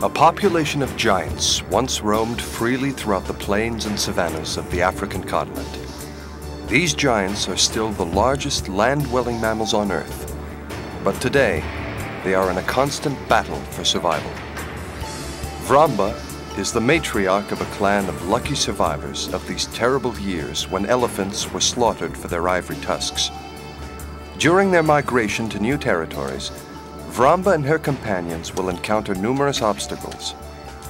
A population of giants once roamed freely throughout the plains and savannas of the African continent. These giants are still the largest land-dwelling mammals on Earth, but today they are in a constant battle for survival. Vramba is the matriarch of a clan of lucky survivors of these terrible years when elephants were slaughtered for their ivory tusks. During their migration to new territories, Vramba and her companions will encounter numerous obstacles,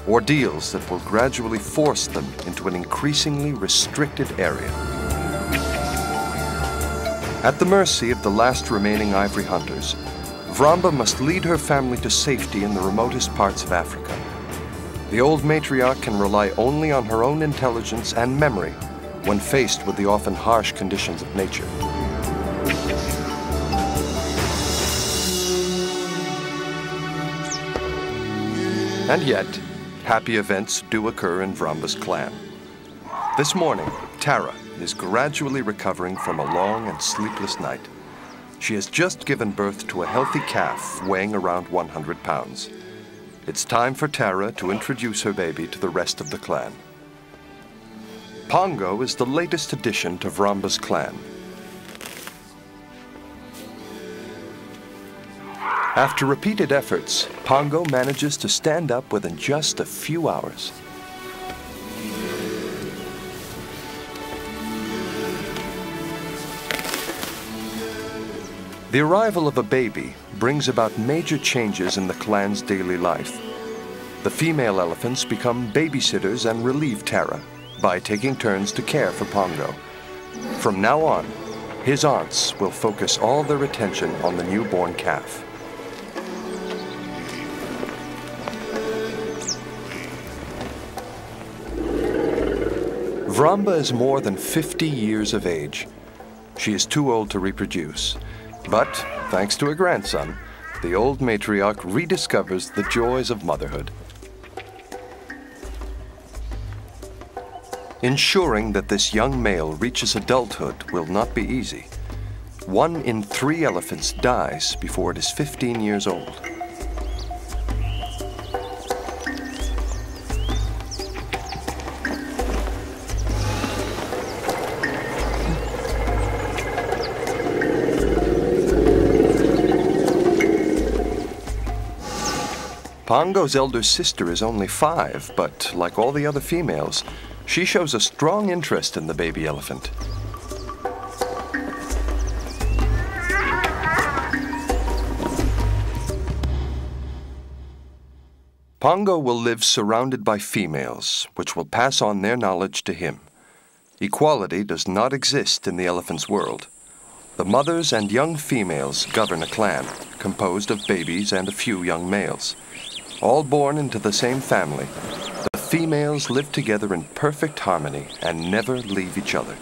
ordeals that will gradually force them into an increasingly restricted area. At the mercy of the last remaining ivory hunters, Vramba must lead her family to safety in the remotest parts of Africa. The old matriarch can rely only on her own intelligence and memory when faced with the often harsh conditions of nature. And yet, happy events do occur in Vramba's clan. This morning, Tara is gradually recovering from a long and sleepless night. She has just given birth to a healthy calf weighing around 100 pounds. It's time for Tara to introduce her baby to the rest of the clan. Pongo is the latest addition to Vramba's clan. After repeated efforts, Pongo manages to stand up within just a few hours. The arrival of a baby brings about major changes in the clan's daily life. The female elephants become babysitters and relieve Tara by taking turns to care for Pongo. From now on, his aunts will focus all their attention on the newborn calf. Vramba is more than 50 years of age. She is too old to reproduce. But, thanks to her grandson, the old matriarch rediscovers the joys of motherhood. Ensuring that this young male reaches adulthood will not be easy. 1 in 3 elephants dies before it is 15 years old. Pongo's elder sister is only 5, but like all the other females, she shows a strong interest in the baby elephant. Pongo will live surrounded by females, which will pass on their knowledge to him. Equality does not exist in the elephant's world. The mothers and young females govern a clan, composed of babies and a few young males. All born into the same family, the females live together in perfect harmony and never leave each other.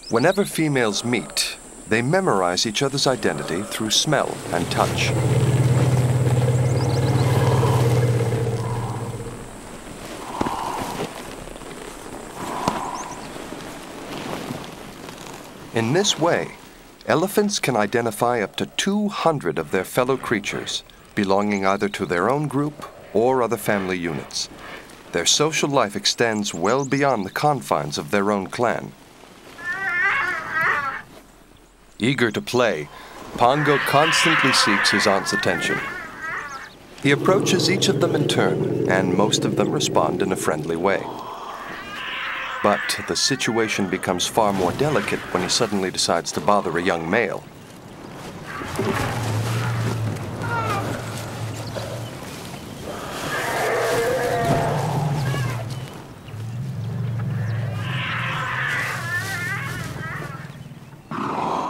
Whenever females meet, they memorize each other's identity through smell and touch. In this way, elephants can identify up to 200 of their fellow creatures, belonging either to their own group or other family units. Their social life extends well beyond the confines of their own clan. Eager to play, Pongo constantly seeks his aunt's attention. He approaches each of them in turn, and most of them respond in a friendly way. But the situation becomes far more delicate when he suddenly decides to bother a young male.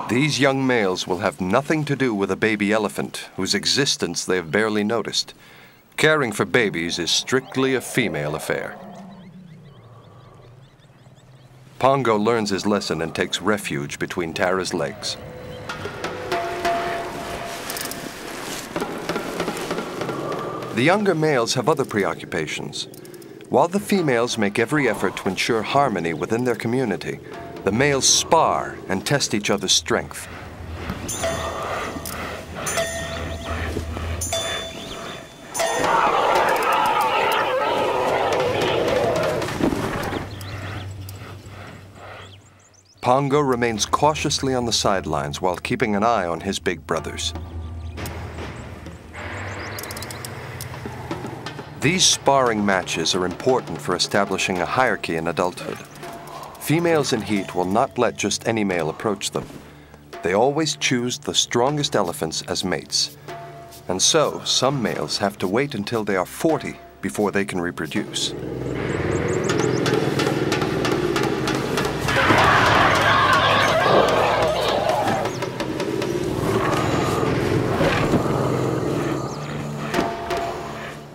These young males will have nothing to do with a baby elephant whose existence they have barely noticed. Caring for babies is strictly a female affair. Pongo learns his lesson and takes refuge between Tara's legs. The younger males have other preoccupations. While the females make every effort to ensure harmony within their community, the males spar and test each other's strength. Pongo remains cautiously on the sidelines while keeping an eye on his big brothers. These sparring matches are important for establishing a hierarchy in adulthood. Females in heat will not let just any male approach them. They always choose the strongest elephants as mates. And so, some males have to wait until they are 40 before they can reproduce.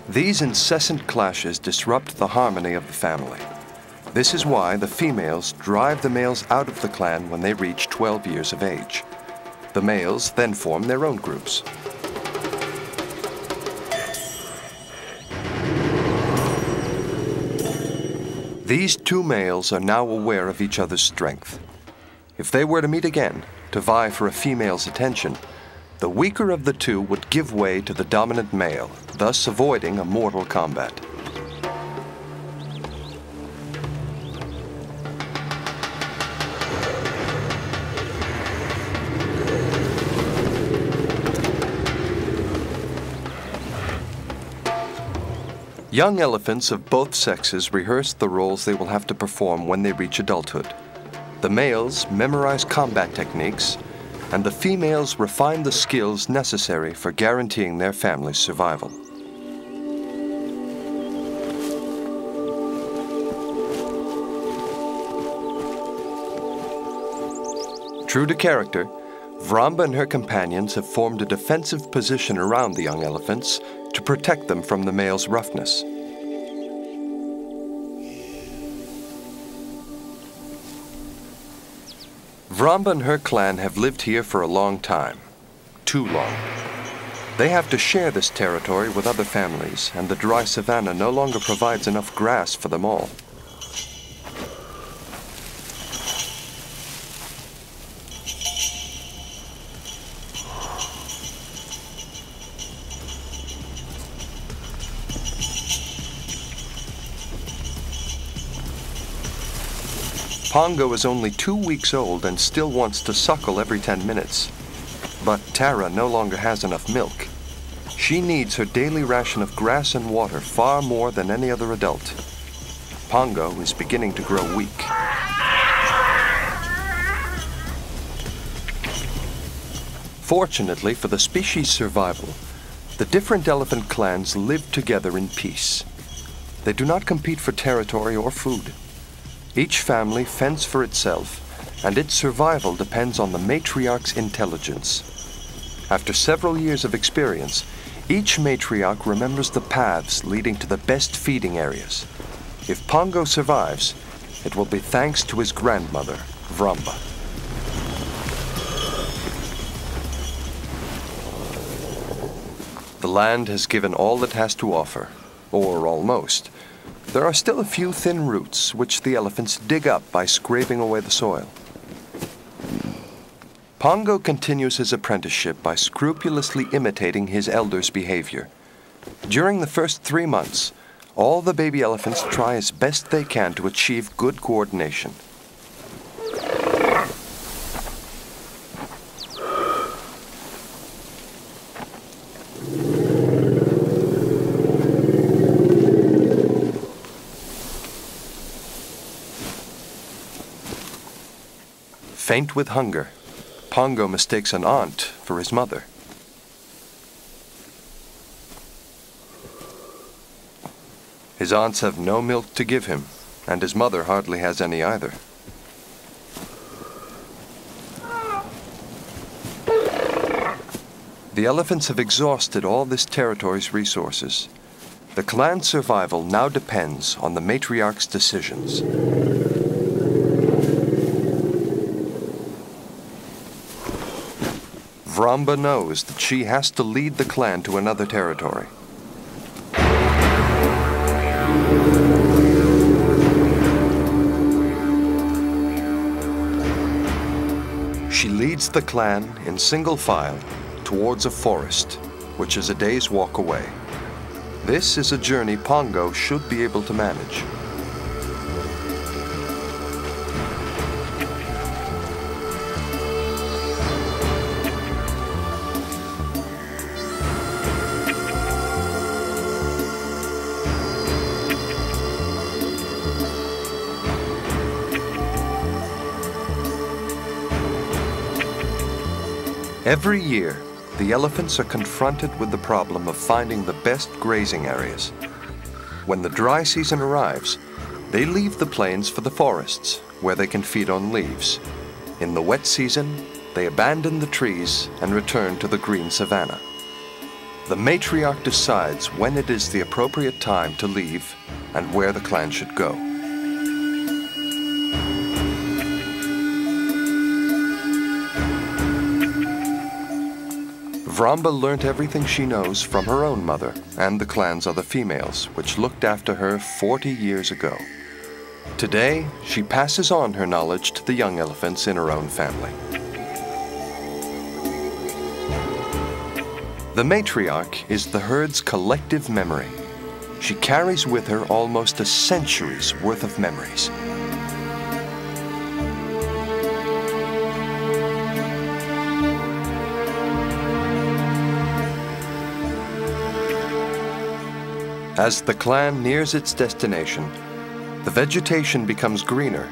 These incessant clashes disrupt the harmony of the family. This is why the females drive the males out of the clan when they reach 12 years of age. The males then form their own groups. These two males are now aware of each other's strength. If they were to meet again, to vie for a female's attention, the weaker of the two would give way to the dominant male, thus avoiding a mortal combat. Young elephants of both sexes rehearse the roles they will have to perform when they reach adulthood. The males memorize combat techniques, and the females refine the skills necessary for guaranteeing their family's survival. True to character, Vramba and her companions have formed a defensive position around the young elephants to protect them from the male's roughness. Vramba and her clan have lived here for a long time, too long. They have to share this territory with other families, and the dry savanna no longer provides enough grass for them all. Pongo is only 2 weeks old and still wants to suckle every 10 minutes. But Tara no longer has enough milk. She needs her daily ration of grass and water far more than any other adult. Pongo is beginning to grow weak. Fortunately for the species' survival, the different elephant clans live together in peace. They do not compete for territory or food. Each family fends for itself, and its survival depends on the matriarch's intelligence. After several years of experience, each matriarch remembers the paths leading to the best feeding areas. If Pongo survives, it will be thanks to his grandmother, Vramba. The land has given all it has to offer, or almost. There are still a few thin roots which the elephants dig up by scraping away the soil. Pongo continues his apprenticeship by scrupulously imitating his elders' behavior. During the first 3 months, all the baby elephants try as best they can to achieve good coordination. Faint with hunger, Pongo mistakes an aunt for his mother. His aunts have no milk to give him, and his mother hardly has any either. The elephants have exhausted all this territory's resources. The clan's survival now depends on the matriarch's decisions. Vramba knows that she has to lead the clan to another territory. She leads the clan in single file towards a forest, which is a day's walk away. This is a journey Pongo should be able to manage. Every year, the elephants are confronted with the problem of finding the best grazing areas. When the dry season arrives, they leave the plains for the forests, where they can feed on leaves. In the wet season, they abandon the trees and return to the green savanna. The matriarch decides when it is the appropriate time to leave and where the clan should go. Vramba learnt everything she knows from her own mother and the clan's other females, which looked after her 40 years ago. Today, she passes on her knowledge to the young elephants in her own family. The matriarch is the herd's collective memory. She carries with her almost a century's worth of memories. As the clan nears its destination, the vegetation becomes greener,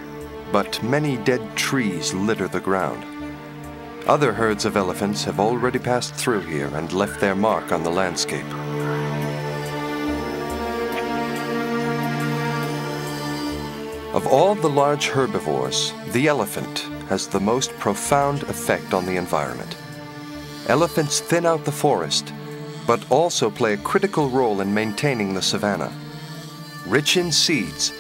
but many dead trees litter the ground. Other herds of elephants have already passed through here and left their mark on the landscape. Of all the large herbivores, the elephant has the most profound effect on the environment. Elephants thin out the forest, but also play a critical role in maintaining the savanna. Rich in seeds,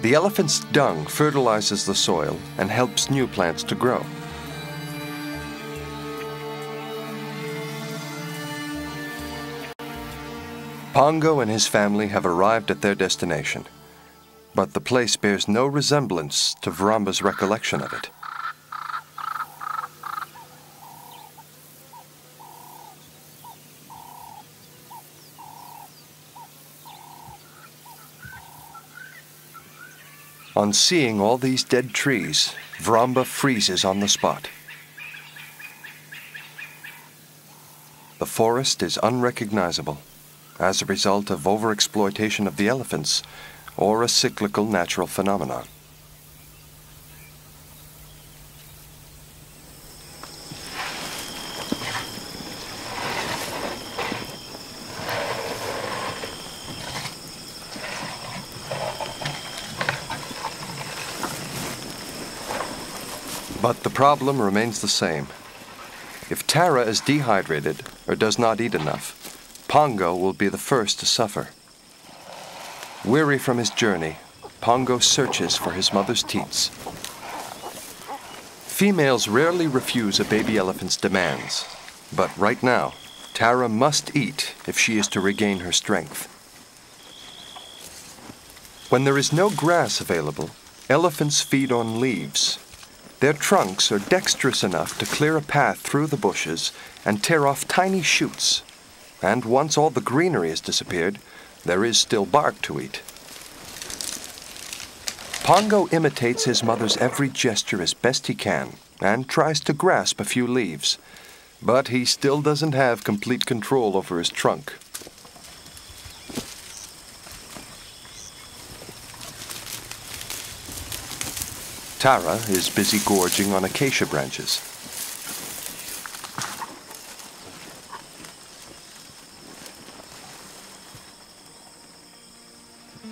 the elephant's dung fertilizes the soil and helps new plants to grow. Pongo and his family have arrived at their destination, but the place bears no resemblance to Vramba's recollection of it. On seeing all these dead trees, Vramba freezes on the spot. The forest is unrecognizable as a result of overexploitation of the elephants or a cyclical natural phenomenon. But the problem remains the same. If Tara is dehydrated or does not eat enough, Pongo will be the first to suffer. Weary from his journey, Pongo searches for his mother's teats. Females rarely refuse a baby elephant's demands, but right now, Tara must eat if she is to regain her strength. When there is no grass available, elephants feed on leaves. Their trunks are dexterous enough to clear a path through the bushes and tear off tiny shoots. And once all the greenery has disappeared, there is still bark to eat. Pongo imitates his mother's every gesture as best he can and tries to grasp a few leaves, but he still doesn't have complete control over his trunk. Tara is busy gorging on acacia branches.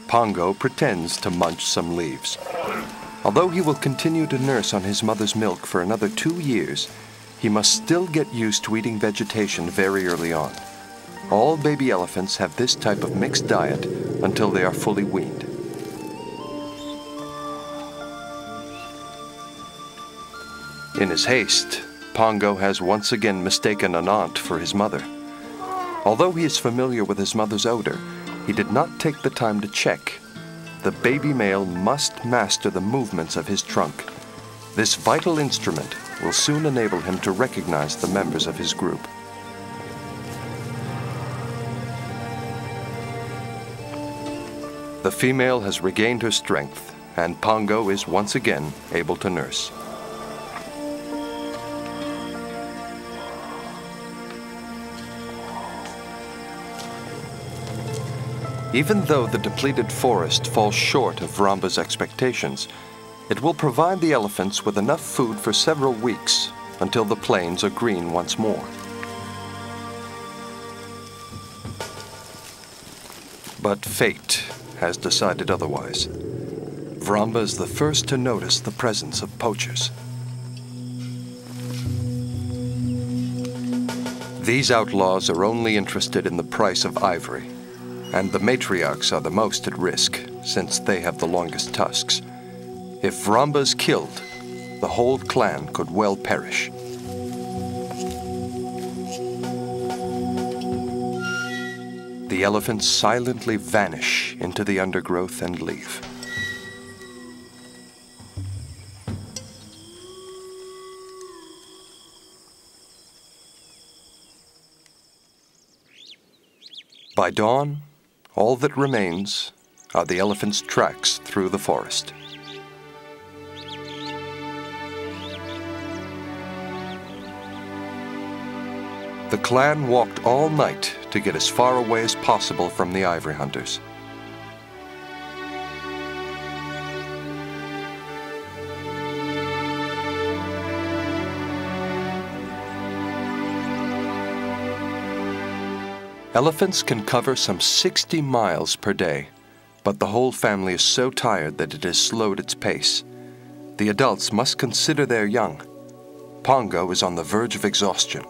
Pongo pretends to munch some leaves. Although he will continue to nurse on his mother's milk for another 2 years, he must still get used to eating vegetation very early on. All baby elephants have this type of mixed diet until they are fully weaned. In his haste, Pongo has once again mistaken an aunt for his mother. Although he is familiar with his mother's odor, he did not take the time to check. The baby male must master the movements of his trunk. This vital instrument will soon enable him to recognize the members of his group. The female has regained her strength, and Pongo is once again able to nurse. Even though the depleted forest falls short of Vramba's expectations, it will provide the elephants with enough food for several weeks, until the plains are green once more. But fate has decided otherwise. Vramba is the first to notice the presence of poachers. These outlaws are only interested in the price of ivory, and the matriarchs are the most at risk, since they have the longest tusks. If Vramba is killed, the whole clan could well perish. The elephants silently vanish into the undergrowth and leave. By dawn, all that remains are the elephants' tracks through the forest. The clan walked all night to get as far away as possible from the ivory hunters. Elephants can cover some 60 miles per day, but the whole family is so tired that it has slowed its pace. The adults must consider their young. Pongo is on the verge of exhaustion.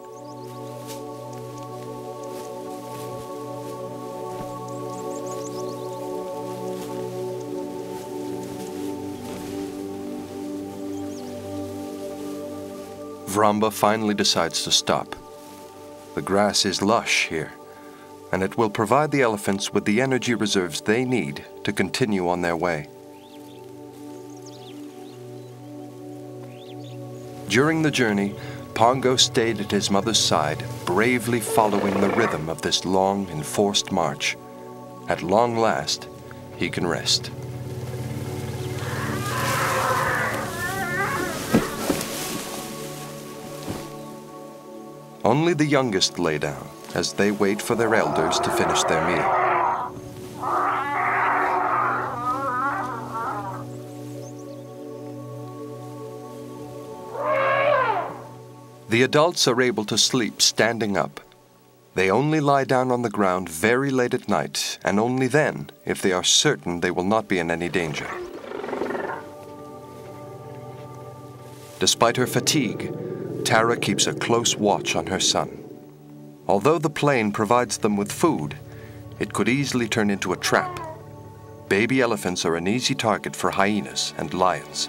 Vramba finally decides to stop. The grass is lush here, and it will provide the elephants with the energy reserves they need to continue on their way. During the journey, Pongo stayed at his mother's side, bravely following the rhythm of this long, enforced march. At long last, he can rest. Only the youngest lay down, as they wait for their elders to finish their meal. The adults are able to sleep standing up. They only lie down on the ground very late at night, and only then if they are certain they will not be in any danger. Despite her fatigue, Tara keeps a close watch on her son. Although the plain provides them with food, it could easily turn into a trap. Baby elephants are an easy target for hyenas and lions.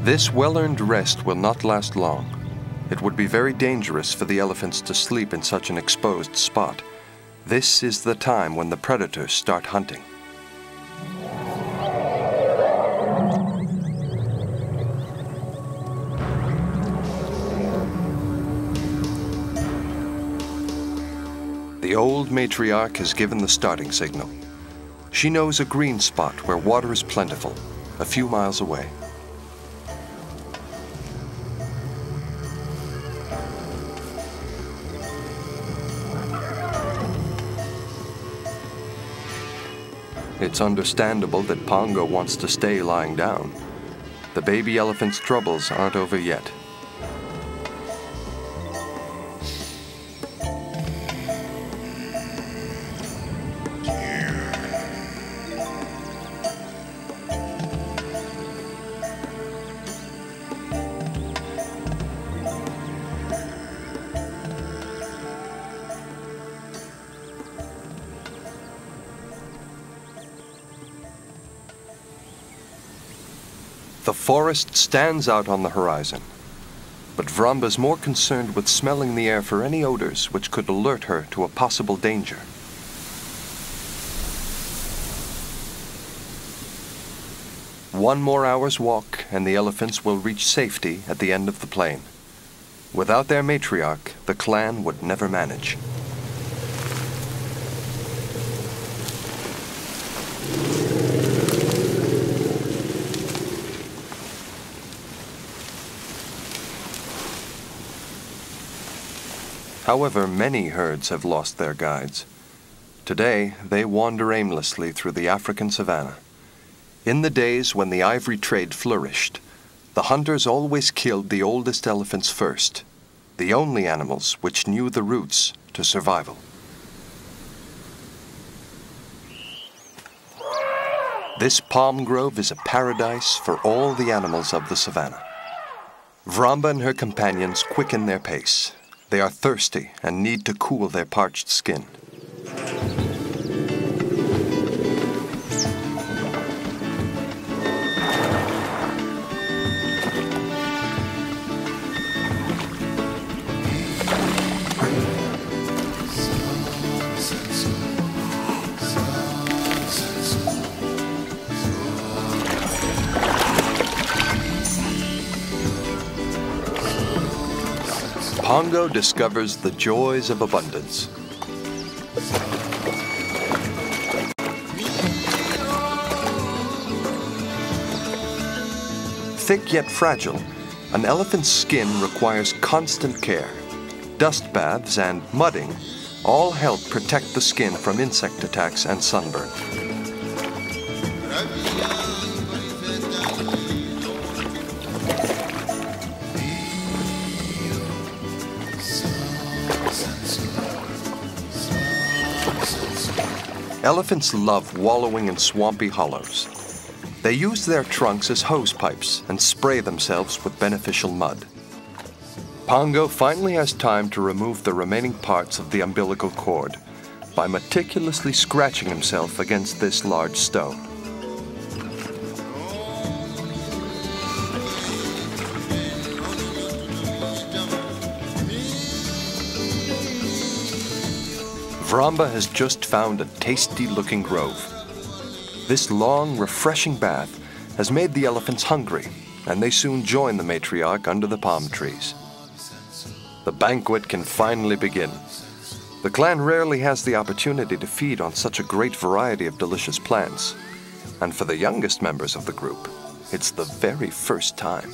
This well-earned rest will not last long. It would be very dangerous for the elephants to sleep in such an exposed spot. This is the time when the predators start hunting. The old matriarch has given the starting signal. She knows a green spot where water is plentiful, a few miles away. It's understandable that Pongo wants to stay lying down. The baby elephant's troubles aren't over yet. The forest stands out on the horizon, but Vramba's more concerned with smelling the air for any odors which could alert her to a possible danger. One more hour's walk and the elephants will reach safety at the end of the plain. Without their matriarch, the clan would never manage. However, many herds have lost their guides. Today, they wander aimlessly through the African savanna. In the days when the ivory trade flourished, the hunters always killed the oldest elephants first, the only animals which knew the routes to survival. This palm grove is a paradise for all the animals of the savannah. Vramba and her companions quicken their pace. They are thirsty and need to cool their parched skin. Pongo discovers the joys of abundance. Thick yet fragile, an elephant's skin requires constant care. Dust baths and mudding all help protect the skin from insect attacks and sunburn. Elephants love wallowing in swampy hollows. They use their trunks as hose pipes and spray themselves with beneficial mud. Pongo finally has time to remove the remaining parts of the umbilical cord by meticulously scratching himself against this large stone. Vramba has just found a tasty-looking grove. This long, refreshing bath has made the elephants hungry, and they soon join the matriarch under the palm trees. The banquet can finally begin. The clan rarely has the opportunity to feed on such a great variety of delicious plants, and for the youngest members of the group, it's the very first time.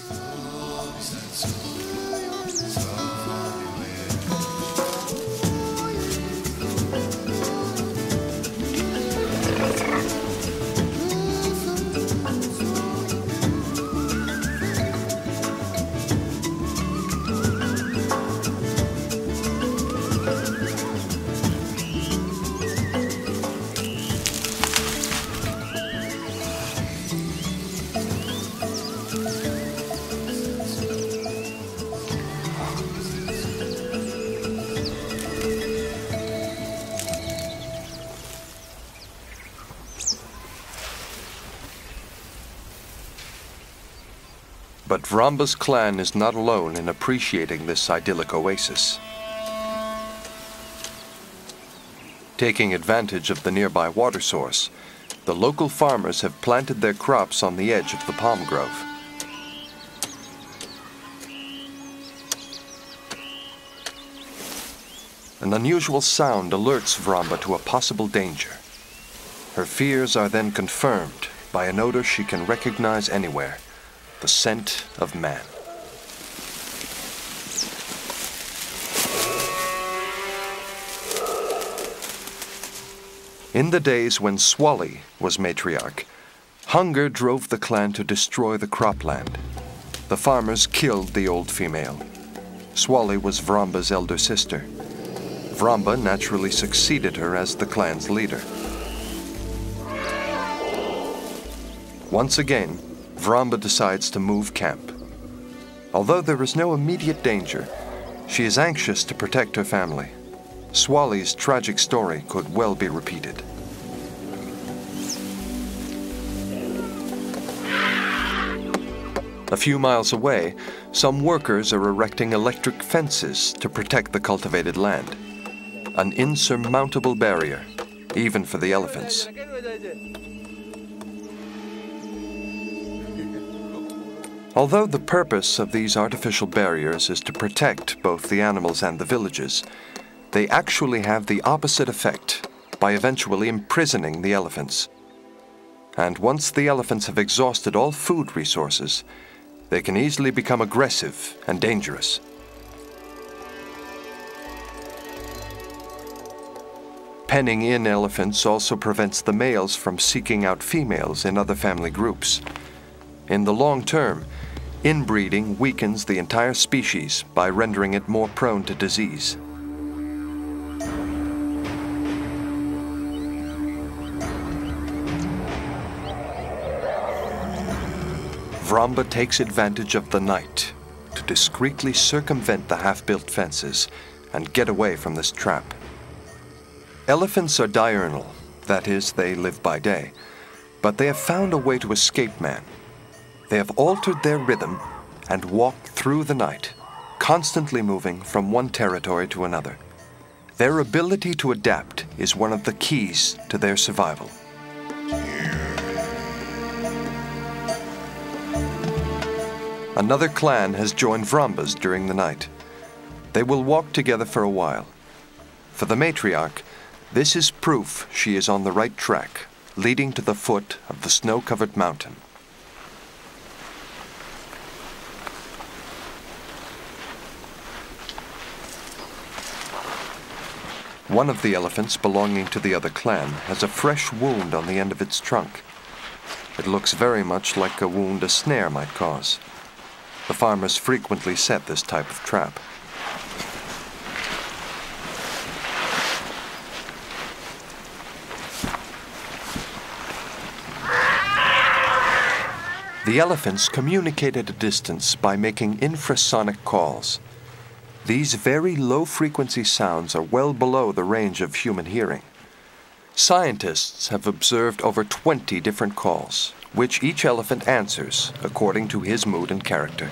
But Vramba's clan is not alone in appreciating this idyllic oasis. Taking advantage of the nearby water source, the local farmers have planted their crops on the edge of the palm grove. An unusual sound alerts Vramba to a possible danger. Her fears are then confirmed by an odor she can recognize anywhere. The scent of man. In the days when Swali was matriarch, hunger drove the clan to destroy the cropland. The farmers killed the old female. Swali was Vramba's elder sister. Vramba naturally succeeded her as the clan's leader. Once again, Vramba decides to move camp. Although there is no immediate danger, she is anxious to protect her family. Swali's tragic story could well be repeated. A few miles away, some workers are erecting electric fences to protect the cultivated land. An insurmountable barrier, even for the elephants. Although the purpose of these artificial barriers is to protect both the animals and the villages, they actually have the opposite effect by eventually imprisoning the elephants. And once the elephants have exhausted all food resources, they can easily become aggressive and dangerous. Penning in elephants also prevents the males from seeking out females in other family groups. In the long term, inbreeding weakens the entire species by rendering it more prone to disease. Vramba takes advantage of the night to discreetly circumvent the half-built fences and get away from this trap. Elephants are diurnal, that is, they live by day, but they have found a way to escape man. They have altered their rhythm and walk through the night, constantly moving from one territory to another. Their ability to adapt is one of the keys to their survival. Another clan has joined Vrambas during the night. They will walk together for a while. For the matriarch, this is proof she is on the right track, leading to the foot of the snow-covered mountain. One of the elephants belonging to the other clan has a fresh wound on the end of its trunk. It looks very much like a wound a snare might cause. The farmers frequently set this type of trap. The elephants communicate at a distance by making infrasonic calls. These very low-frequency sounds are well below the range of human hearing. Scientists have observed over 20 different calls, which each elephant answers according to his mood and character.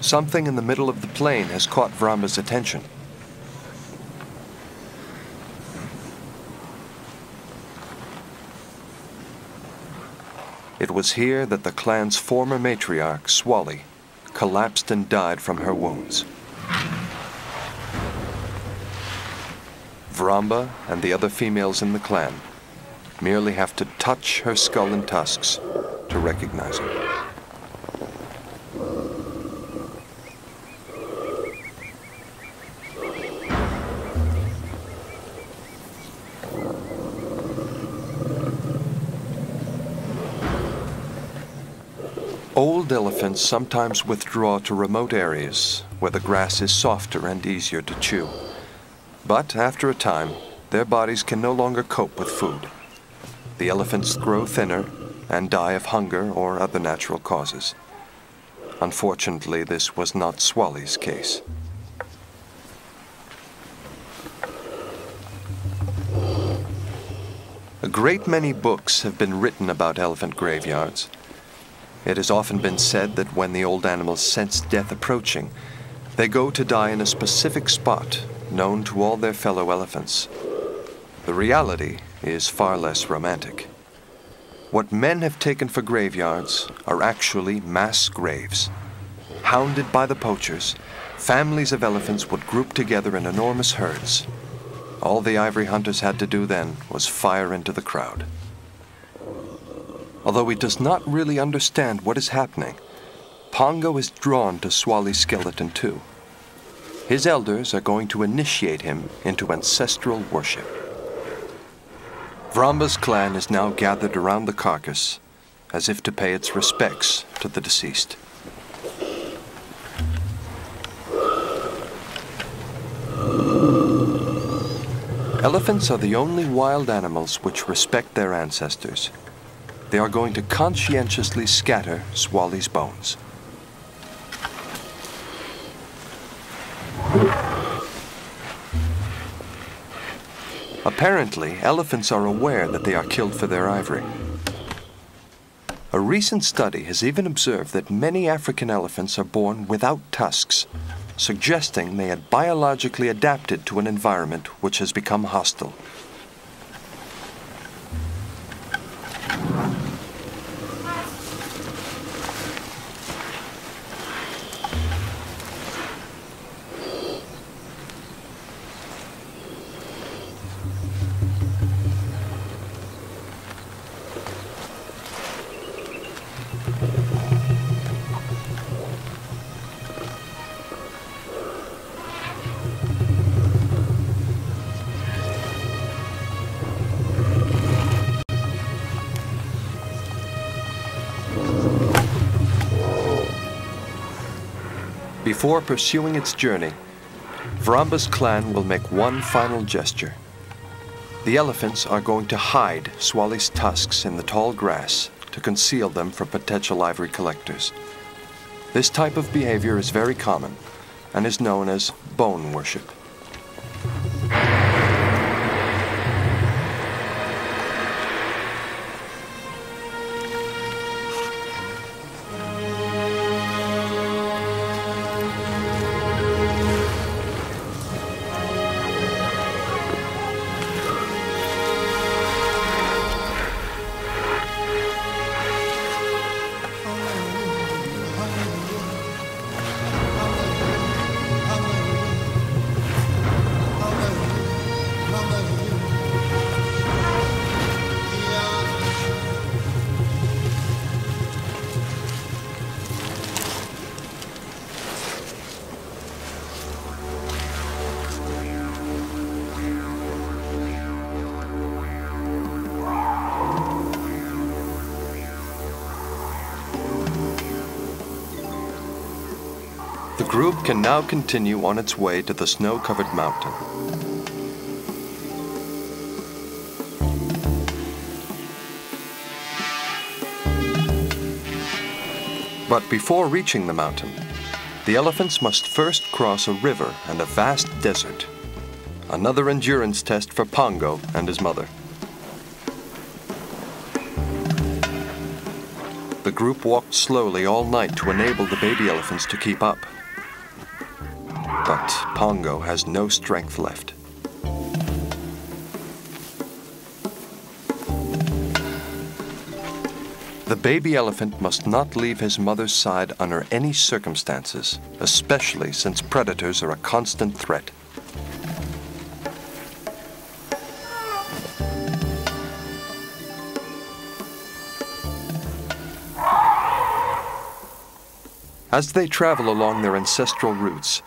Something in the middle of the plain has caught Vramba's attention. It was here that the clan's former matriarch, Swali, collapsed and died from her wounds. Vramba and the other females in the clan merely have to touch her skull and tusks to recognize her. Old elephants sometimes withdraw to remote areas where the grass is softer and easier to chew. But after a time, their bodies can no longer cope with food. The elephants grow thinner and die of hunger or other natural causes. Unfortunately, this was not Swali's case. A great many books have been written about elephant graveyards. It has often been said that when the old animals sense death approaching, they go to die in a specific spot known to all their fellow elephants. The reality is far less romantic. What men have taken for graveyards are actually mass graves. Hounded by the poachers, families of elephants would group together in enormous herds. All the ivory hunters had to do then was fire into the crowd. Although he does not really understand what is happening, Pongo is drawn to Swali's skeleton too. His elders are going to initiate him into ancestral worship. Vramba's clan is now gathered around the carcass, as if to pay its respects to the deceased. Elephants are the only wild animals which respect their ancestors. They are going to conscientiously scatter Swali's bones. Apparently, elephants are aware that they are killed for their ivory. A recent study has even observed that many African elephants are born without tusks, suggesting they had biologically adapted to an environment which has become hostile. Before pursuing its journey, Vramba's clan will make one final gesture. The elephants are going to hide Swali's tusks in the tall grass to conceal them from potential ivory collectors. This type of behavior is very common and is known as bone worship. The group can now continue on its way to the snow-covered mountain. But before reaching the mountain, the elephants must first cross a river and a vast desert. Another endurance test for Pongo and his mother. The group walked slowly all night to enable the baby elephants to keep up. But Pongo has no strength left. The baby elephant must not leave his mother's side under any circumstances, especially since predators are a constant threat. As they travel along their ancestral routes,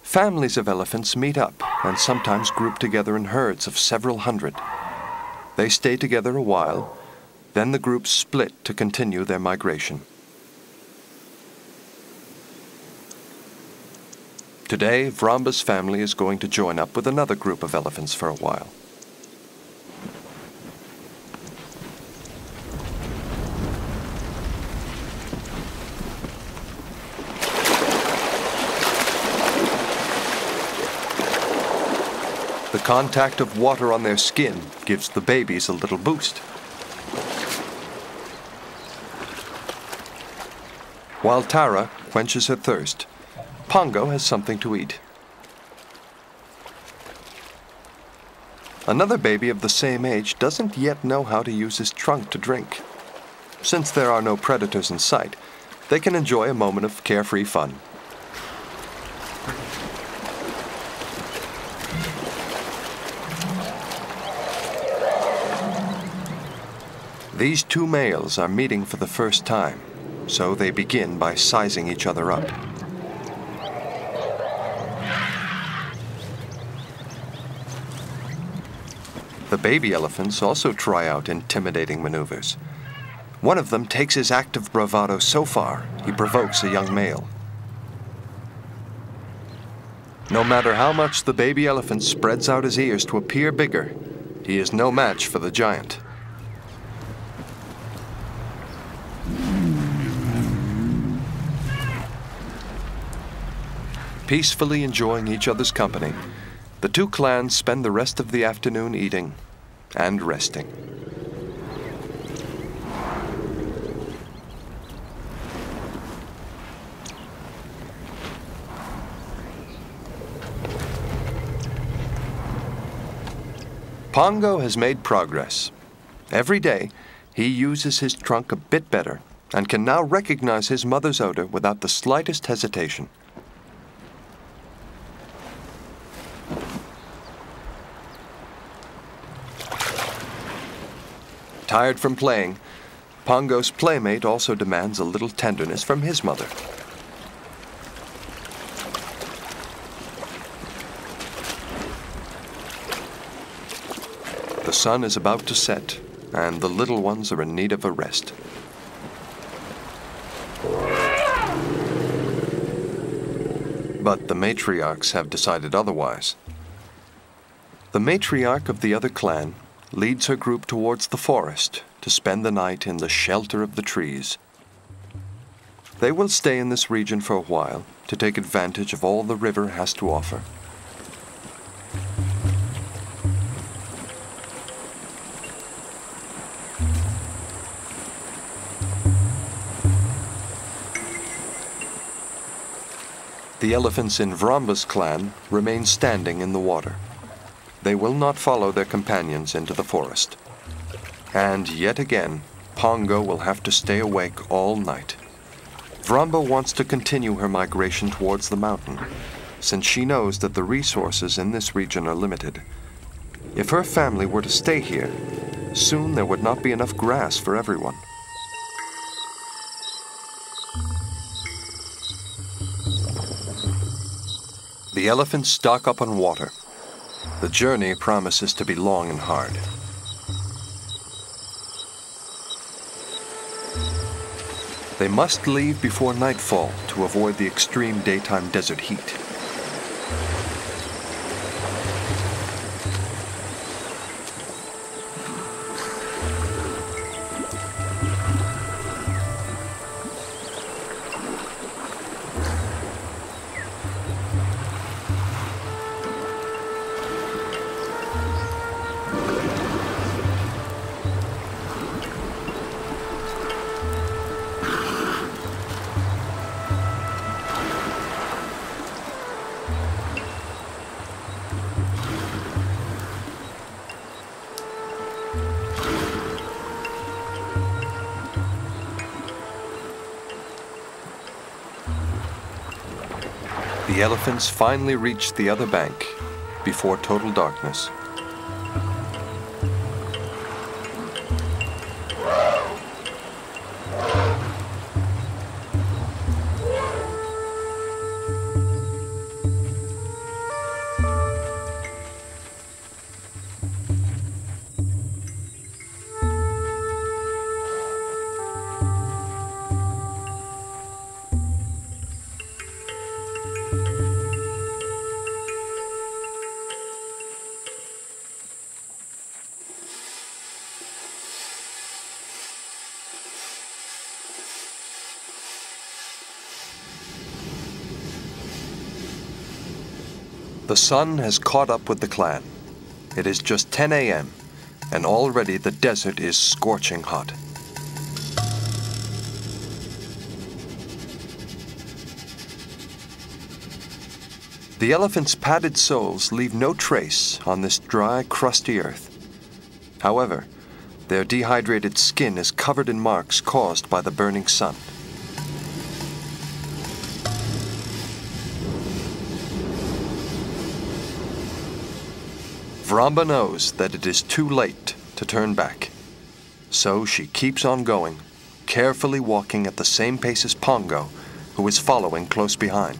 families of elephants meet up and sometimes group together in herds of several hundred. They stay together a while, then the groups split to continue their migration. Today, Vramba's family is going to join up with another group of elephants for a while. The contact of water on their skin gives the babies a little boost. While Tara quenches her thirst, Pongo has something to eat. Another baby of the same age doesn't yet know how to use his trunk to drink. Since there are no predators in sight, they can enjoy a moment of carefree fun. These two males are meeting for the first time, so they begin by sizing each other up. The baby elephants also try out intimidating maneuvers. One of them takes his act of bravado so far, he provokes a young male. No matter how much the baby elephant spreads out his ears to appear bigger, he is no match for the giant. Peacefully enjoying each other's company, the two clans spend the rest of the afternoon eating and resting. Pongo has made progress. Every day, he uses his trunk a bit better and can now recognize his mother's odor without the slightest hesitation. Tired from playing, Pongo's playmate also demands a little tenderness from his mother. The sun is about to set, and the little ones are in need of a rest. But the matriarchs have decided otherwise. The matriarch of the other clan leads her group towards the forest to spend the night in the shelter of the trees. They will stay in this region for a while to take advantage of all the river has to offer. The elephants in Vramba's clan remain standing in the water. They will not follow their companions into the forest. And yet again, Pongo will have to stay awake all night. Vramba wants to continue her migration towards the mountain, since she knows that the resources in this region are limited. If her family were to stay here, soon there would not be enough grass for everyone. The elephants stock up on water. The journey promises to be long and hard. They must leave before nightfall to avoid the extreme daytime desert heat. The elephants finally reached the other bank before total darkness. The sun has caught up with the clan. It is just 10 a.m., and already the desert is scorching hot. The elephants' padded soles leave no trace on this dry, crusty earth. However, their dehydrated skin is covered in marks caused by the burning sun. Vramba knows that it is too late to turn back, so she keeps on going, carefully walking at the same pace as Pongo, who is following close behind.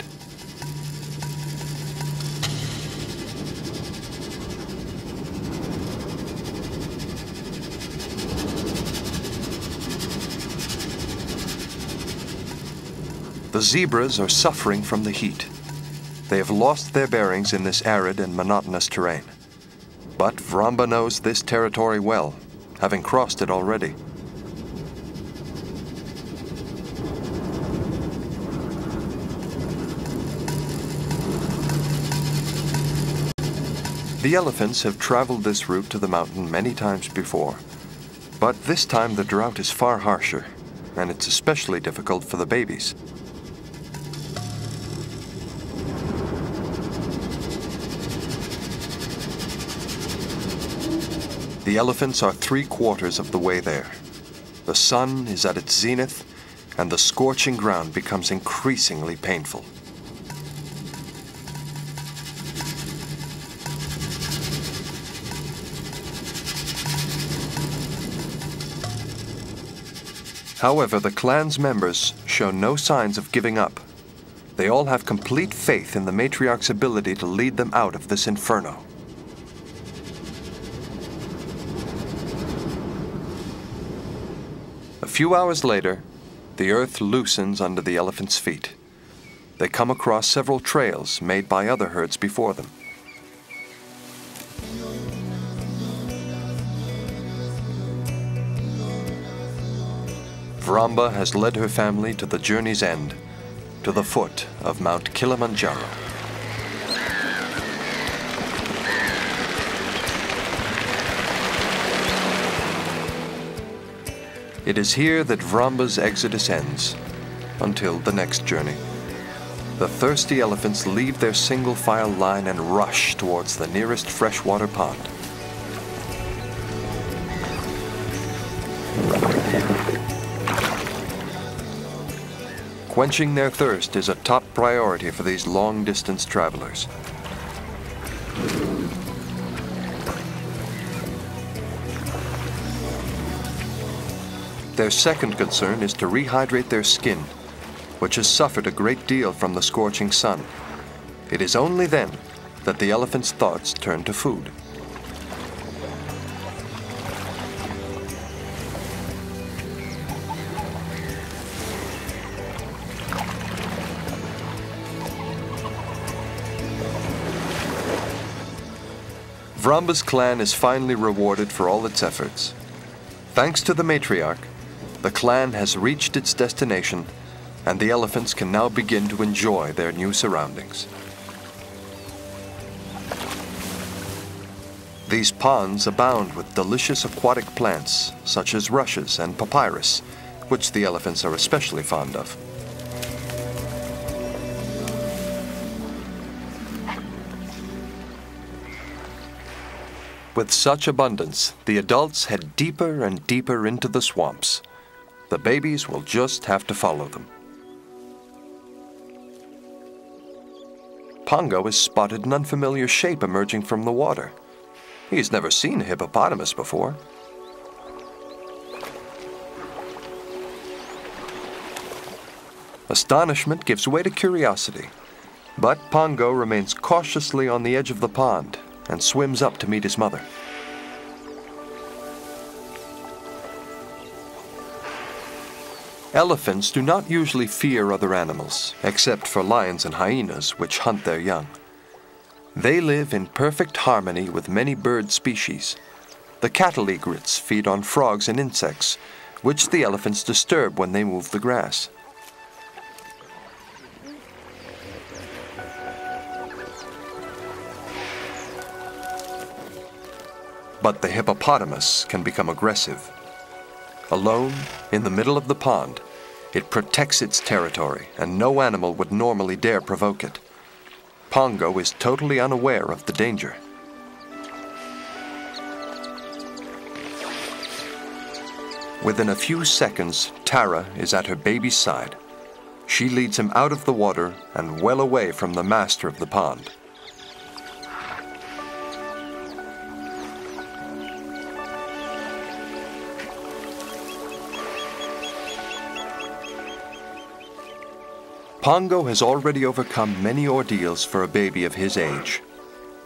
The zebras are suffering from the heat. They have lost their bearings in this arid and monotonous terrain. But Vramba knows this territory well, having crossed it already. The elephants have traveled this route to the mountain many times before, but this time the drought is far harsher, and it's especially difficult for the babies. The elephants are 3/4 of the way there. The sun is at its zenith, and the scorching ground becomes increasingly painful. However, the clan's members show no signs of giving up. They all have complete faith in the matriarch's ability to lead them out of this inferno. A few hours later, the earth loosens under the elephant's feet. they come across several trails made by other herds before them. Vramba has led her family to the journey's end, to the foot of Mount Kilimanjaro. It is here that Vramba's exodus ends, until the next journey. The thirsty elephants leave their single file line and rush towards the nearest freshwater pond. Quenching their thirst is a top priority for these long-distance travelers. Their second concern is to rehydrate their skin, which has suffered a great deal from the scorching sun. It is only then that the elephant's thoughts turn to food. Vramba's clan is finally rewarded for all its efforts. Thanks to the matriarch, the clan has reached its destination, and the elephants can now begin to enjoy their new surroundings. These ponds abound with delicious aquatic plants, such as rushes and papyrus, which the elephants are especially fond of. With such abundance, the adults head deeper and deeper into the swamps. The babies will just have to follow them. Pongo has spotted an unfamiliar shape emerging from the water. He's never seen a hippopotamus before. Astonishment gives way to curiosity, but Pongo remains cautiously on the edge of the pond and swims up to meet his mother. Elephants do not usually fear other animals, except for lions and hyenas, which hunt their young. They live in perfect harmony with many bird species. The cattle egrets feed on frogs and insects, which the elephants disturb when they move the grass. But the hippopotamus can become aggressive. Alone, in the middle of the pond, it protects its territory, and no animal would normally dare provoke it. Pongo is totally unaware of the danger. Within a few seconds, Tara is at her baby's side. She leads him out of the water and well away from the master of the pond. Pongo has already overcome many ordeals for a baby of his age,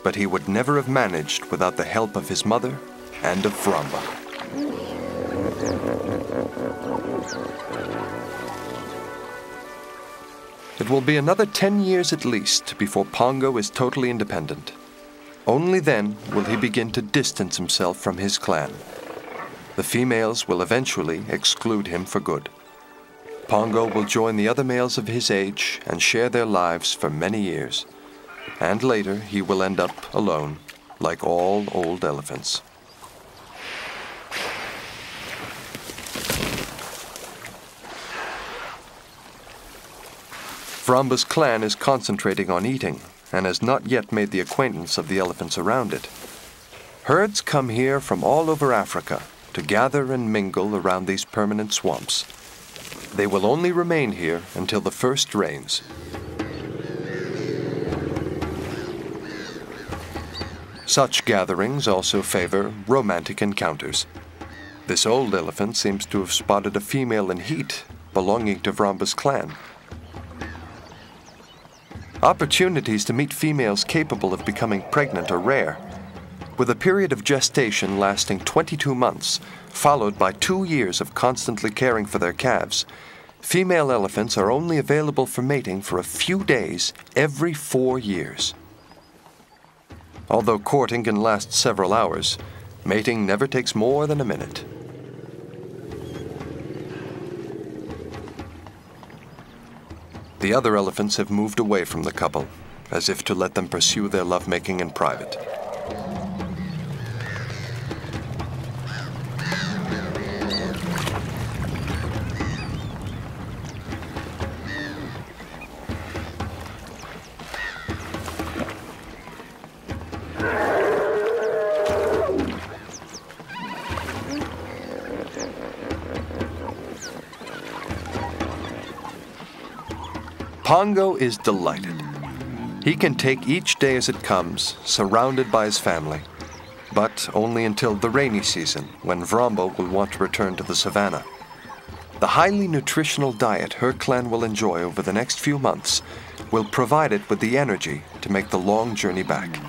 but he would never have managed without the help of his mother and of Vramba. It will be another 10 years at least before Pongo is totally independent. Only then will he begin to distance himself from his clan. The females will eventually exclude him for good. Pongo will join the other males of his age and share their lives for many years. And later he will end up alone, like all old elephants. Vramba's clan is concentrating on eating and has not yet made the acquaintance of the elephants around it. Herds come here from all over Africa to gather and mingle around these permanent swamps. They will only remain here until the first rains. Such gatherings also favor romantic encounters. This old elephant seems to have spotted a female in heat belonging to Vramba's clan. Opportunities to meet females capable of becoming pregnant are rare, with a period of gestation lasting 22 months, followed by 2 years of constantly caring for their calves. Female elephants are only available for mating for a few days every 4 years. Although courting can last several hours, mating never takes more than a minute. The other elephants have moved away from the couple, as if to let them pursue their lovemaking in private. Pongo is delighted. He can take each day as it comes, surrounded by his family, but only until the rainy season, when Vromba will want to return to the savannah. The highly nutritional diet her clan will enjoy over the next few months will provide it with the energy to make the long journey back.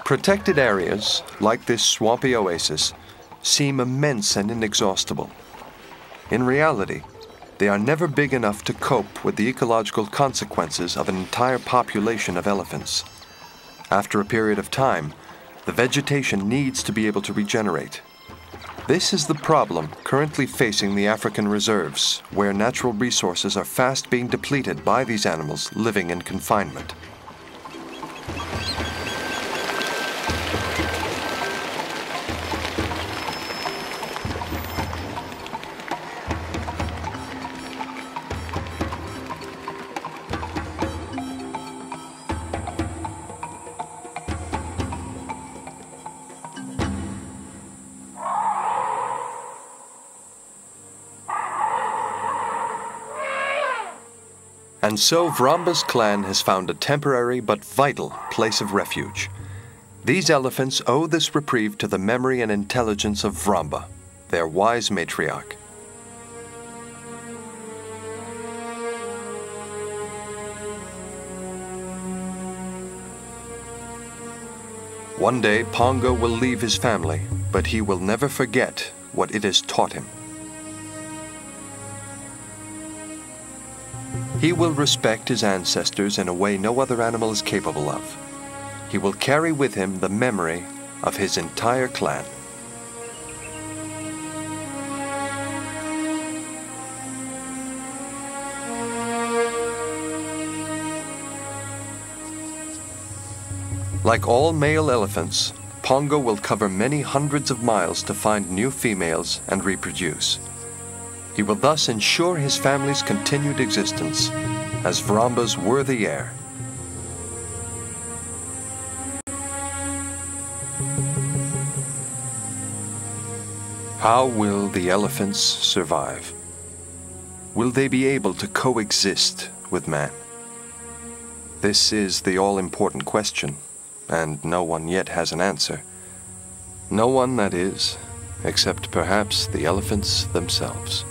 Protected areas, like this swampy oasis, seem immense and inexhaustible. In reality, they are never big enough to cope with the ecological consequences of an entire population of elephants. After a period of time, the vegetation needs to be able to regenerate. This is the problem currently facing the African reserves, where natural resources are fast being depleted by these animals living in confinement. And so Vromba's clan has found a temporary but vital place of refuge. These elephants owe this reprieve to the memory and intelligence of Vromba, their wise matriarch. One day, Pongo will leave his family, but he will never forget what it has taught him. He will respect his ancestors in a way no other animal is capable of. He will carry with him the memory of his entire clan. Like all male elephants, Pongo will cover many hundreds of miles to find new females and reproduce. He will thus ensure his family's continued existence as Vromba's worthy heir. How will the elephants survive? Will they be able to coexist with man? This is the all-important question, and no one yet has an answer. No one, that is, except perhaps the elephants themselves.